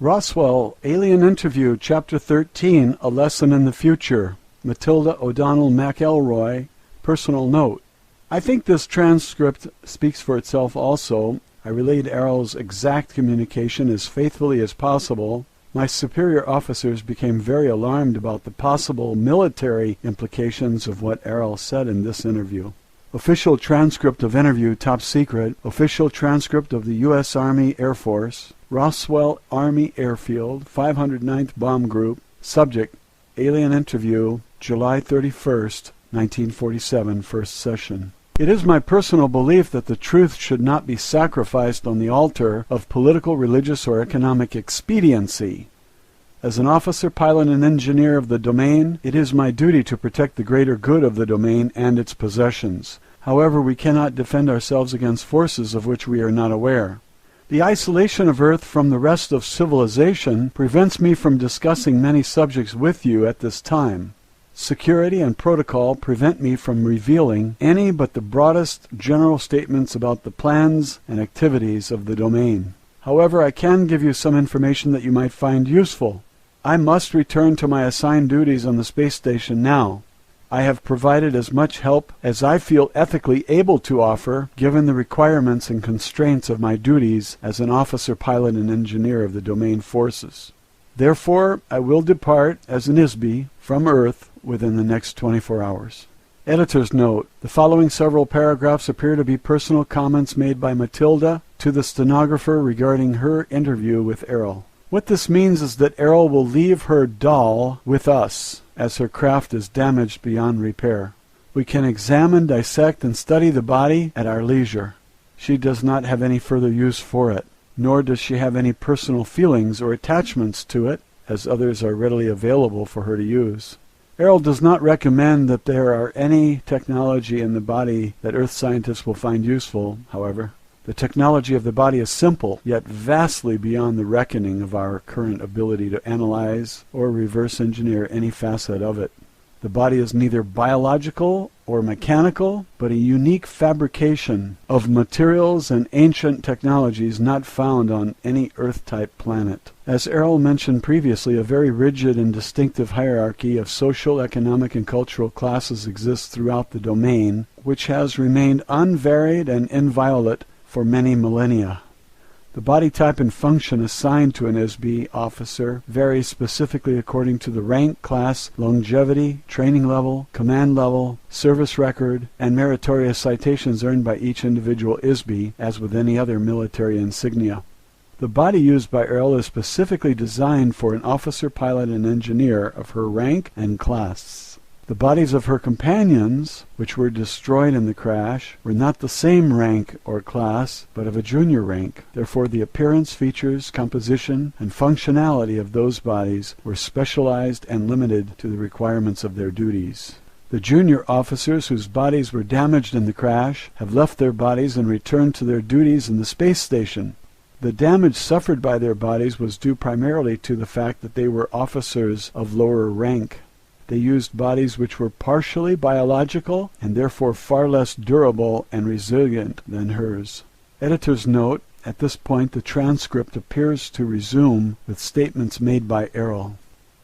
Roswell, Alien Interview, Chapter 13, A Lesson in the Future. Matilda O'Donnell McElroy, personal note. I think this transcript speaks for itself also. I relayed Errol's exact communication as faithfully as possible. My superior officers became very alarmed about the possible military implications of what Errol said in this interview. Official transcript of interview, top secret. Official transcript of the U.S. Army Air Force. Roswell Army Airfield, 509th Bomb Group. Subject, Alien Interview, July 31st, 1947, first session. It is my personal belief that the truth should not be sacrificed on the altar of political, religious, or economic expediency. As an officer, pilot, and engineer of the domain, it is my duty to protect the greater good of the domain and its possessions. However, we cannot defend ourselves against forces of which we are not aware. The isolation of Earth from the rest of civilization prevents me from discussing many subjects with you at this time. Security and protocol prevent me from revealing any but the broadest general statements about the plans and activities of the domain. However, I can give you some information that you might find useful. I must return to my assigned duties on the space station now. I have provided as much help as I feel ethically able to offer, given the requirements and constraints of my duties as an officer, pilot, and engineer of the domain forces. Therefore, I will depart as an ISB from Earth within the next 24 hours. Editor's note: the following several paragraphs appear to be personal comments made by Matilda to the stenographer regarding her interview with Errol. What this means is that Errol will leave her doll with us, as her craft is damaged beyond repair. We can examine, dissect, and study the body at our leisure. She does not have any further use for it, nor does she have any personal feelings or attachments to it, as others are readily available for her to use. Errol does not recommend that there are any technology in the body that Earth scientists will find useful, however. The technology of the body is simple, yet vastly beyond the reckoning of our current ability to analyze or reverse engineer any facet of it. The body is neither biological or mechanical, but a unique fabrication of materials and ancient technologies not found on any Earth-type planet. As Errol mentioned previously, a very rigid and distinctive hierarchy of social, economic, and cultural classes exists throughout the domain, which has remained unvaried and inviolate for many millennia. The body type and function assigned to an ISB officer varies specifically according to the rank, class, longevity, training level, command level, service record, and meritorious citations earned by each individual ISB, as with any other military insignia. The body used by Errol is specifically designed for an officer, pilot, and engineer of her rank and class. The bodies of her companions, which were destroyed in the crash, were not the same rank or class, but of a junior rank. Therefore, the appearance, features, composition, and functionality of those bodies were specialized and limited to the requirements of their duties. The junior officers whose bodies were damaged in the crash have left their bodies and returned to their duties in the space station. The damage suffered by their bodies was due primarily to the fact that they were officers of lower rank. They used bodies which were partially biological and therefore far less durable and resilient than hers. Editor's note: at this point the transcript appears to resume with statements made by Errol.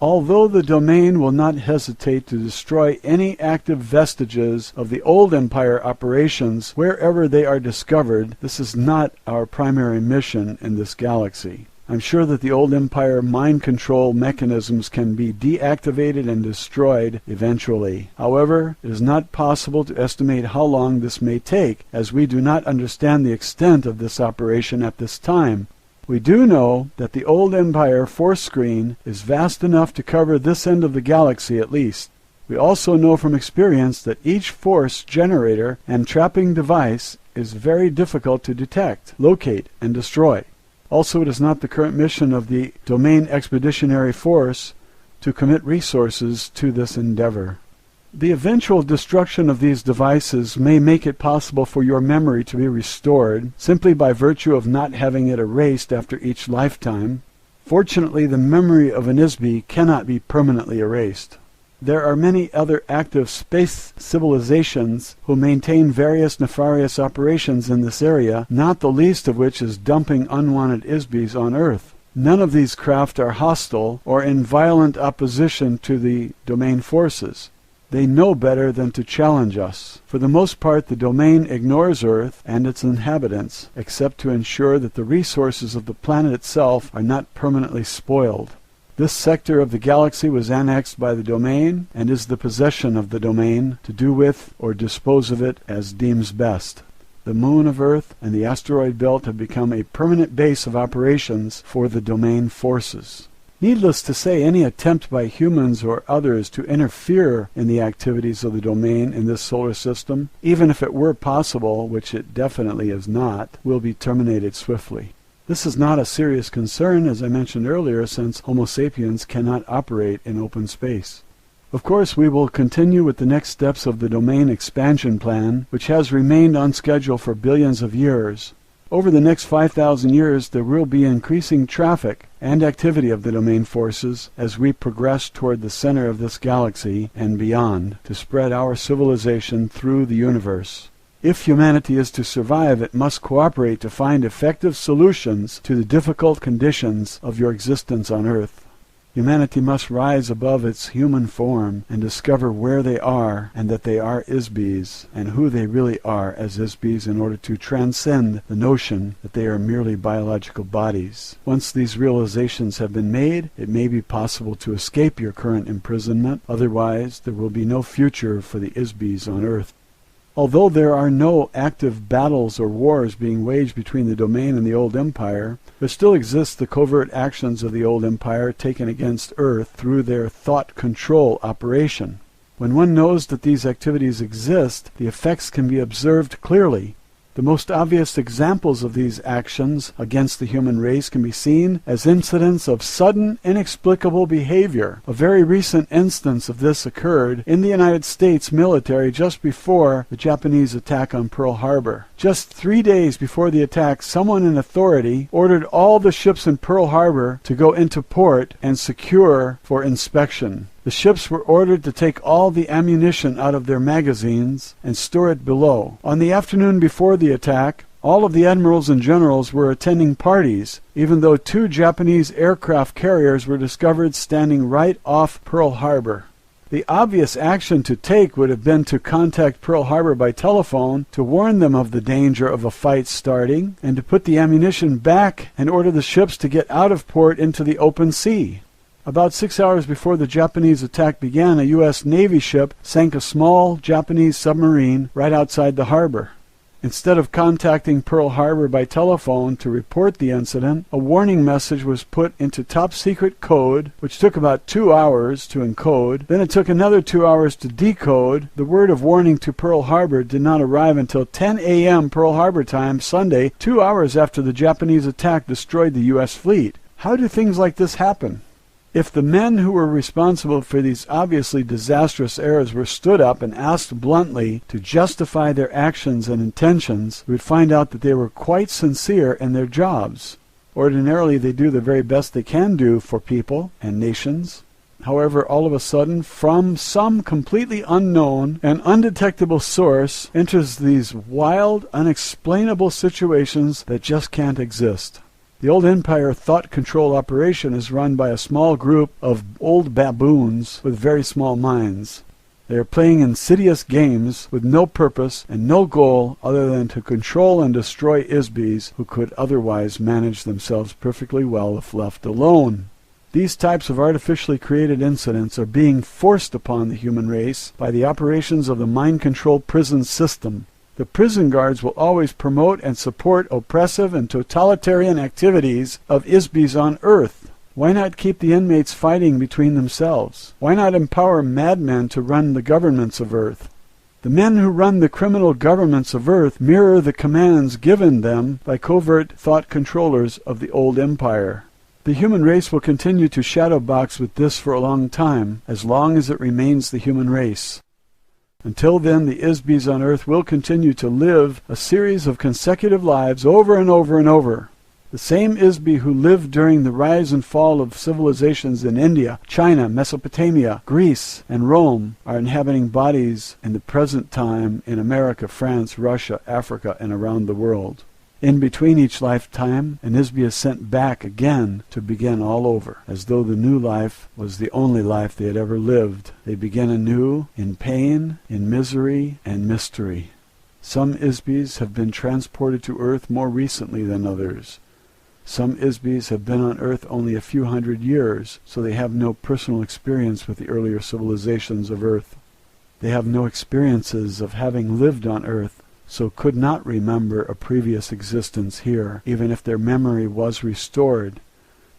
Although the domain will not hesitate to destroy any active vestiges of the old Empire operations wherever they are discovered, this is not our primary mission in this galaxy. I'm sure that the old Empire mind control mechanisms can be deactivated and destroyed eventually. However, it is not possible to estimate how long this may take, as we do not understand the extent of this operation at this time. We do know that the old Empire force screen is vast enough to cover this end of the galaxy at least. We also know from experience that each force generator and trapping device is very difficult to detect, locate, and destroy. Also, it is not the current mission of the Domain Expeditionary Force to commit resources to this endeavor. The eventual destruction of these devices may make it possible for your memory to be restored simply by virtue of not having it erased after each lifetime. Fortunately, the memory of an ISB cannot be permanently erased. There are many other active space civilizations who maintain various nefarious operations in this area, not the least of which is dumping unwanted ISBs on Earth. None of these craft are hostile or in violent opposition to the domain forces. They know better than to challenge us. For the most part, the domain ignores Earth and its inhabitants, except to ensure that the resources of the planet itself are not permanently spoiled. This sector of the galaxy was annexed by the domain and is the possession of the domain to do with or dispose of it as deems best. The moon of Earth and the asteroid belt have become a permanent base of operations for the domain forces. Needless to say, any attempt by humans or others to interfere in the activities of the domain in this solar system, even if it were possible, which it definitely is not, will be terminated swiftly. This is not a serious concern, as I mentioned earlier, since Homo sapiens cannot operate in open space. Of course, we will continue with the next steps of the domain expansion plan, which has remained on schedule for billions of years. Over the next 5,000 years, there will be increasing traffic and activity of the domain forces as we progress toward the center of this galaxy and beyond to spread our civilization through the universe. If humanity is to survive, it must cooperate to find effective solutions to the difficult conditions of your existence on Earth. Humanity must rise above its human form and discover where they are and that they are Isbis, and who they really are as Isbis in order to transcend the notion that they are merely biological bodies. Once these realizations have been made, it may be possible to escape your current imprisonment. Otherwise, there will be no future for the Isbis on Earth. Although there are no active battles or wars being waged between the domain and the old empire, there still exists the covert actions of the old empire taken against Earth through their thought control operation. When one knows that these activities exist, the effects can be observed clearly. The most obvious examples of these actions against the human race can be seen as incidents of sudden, inexplicable behavior. A very recent instance of this occurred in the United States military just before the Japanese attack on Pearl Harbor. Just 3 days before the attack, someone in authority ordered all the ships in Pearl Harbor to go into port and secure for inspection. The ships were ordered to take all the ammunition out of their magazines and store it below. On the afternoon before the attack, all of the admirals and generals were attending parties, even though 2 Japanese aircraft carriers were discovered standing right off Pearl Harbor. The obvious action to take would have been to contact Pearl Harbor by telephone to warn them of the danger of a fight starting and to put the ammunition back and order the ships to get out of port into the open sea. About 6 hours before the Japanese attack began, a U.S. Navy ship sank a small Japanese submarine right outside the harbor. Instead of contacting Pearl Harbor by telephone to report the incident, a warning message was put into top-secret code, which took about 2 hours to encode. Then it took another 2 hours to decode. The word of warning to Pearl Harbor did not arrive until 10 a.m. Pearl Harbor time, Sunday, 2 hours after the Japanese attack destroyed the U.S. fleet. How do things like this happen? If the men who were responsible for these obviously disastrous errors were stood up and asked bluntly to justify their actions and intentions, we would find out that they were quite sincere in their jobs. Ordinarily, they do the very best they can do for people and nations. However, all of a sudden, from some completely unknown and undetectable source, enters these wild, unexplainable situations that just can't exist. The old empire thought control operation is run by a small group of old baboons with very small minds. They are playing insidious games with no purpose and no goal other than to control and destroy Isbis who could otherwise manage themselves perfectly well if left alone. These types of artificially created incidents are being forced upon the human race by the operations of the mind-controlled prison system. The prison guards will always promote and support oppressive and totalitarian activities of Isbis on Earth. Why not keep the inmates fighting between themselves? Why not empower madmen to run the governments of Earth? The men who run the criminal governments of Earth mirror the commands given them by covert thought controllers of the old empire. The human race will continue to shadowbox with this for a long as it remains the human race. Until then, the Isbis on Earth will continue to live a series of consecutive lives over and over and over. The same Isbi who lived during the rise and fall of civilizations in India, China, Mesopotamia, Greece, and Rome are inhabiting bodies in the present time in America, France, Russia, Africa, and around the world. In between each lifetime, an Isby is sent back again to begin all over, as though the new life was the only life they had ever lived. They begin anew in pain, in misery, and mystery. Some Isbys have been transported to Earth more recently than others. Some Isbys have been on Earth only a few hundred years, so they have no personal experience with the earlier civilizations of Earth. They have no experiences of having lived on Earth, so could not remember a previous existence here, even if their memory was restored.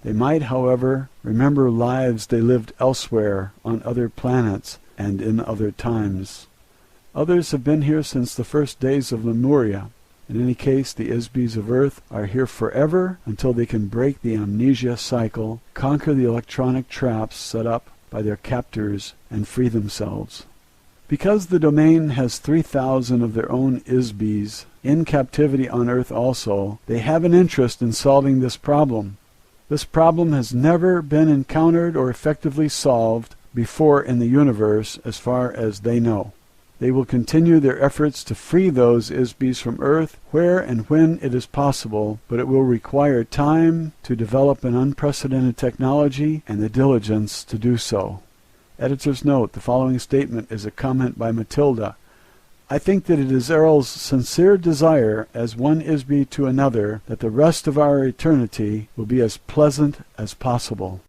They might, however, remember lives they lived elsewhere, on other planets, and in other times. Others have been here since the first days of Lemuria. In any case, the Isbys of Earth are here forever until they can break the amnesia cycle, conquer the electronic traps set up by their captors, and free themselves. Because the domain has 3,000 of their own Isbys, in captivity on Earth also, they have an interest in solving this problem. This problem has never been encountered or effectively solved before in the universe as far as they know. They will continue their efforts to free those Isbys from Earth where and when it is possible, but it will require time to develop an unprecedented technology and the diligence to do so. Editor's note: the following statement is a comment by Matilda. I think that it is Errol's sincere desire, as one Isby to another, that the rest of our eternity will be as pleasant as possible.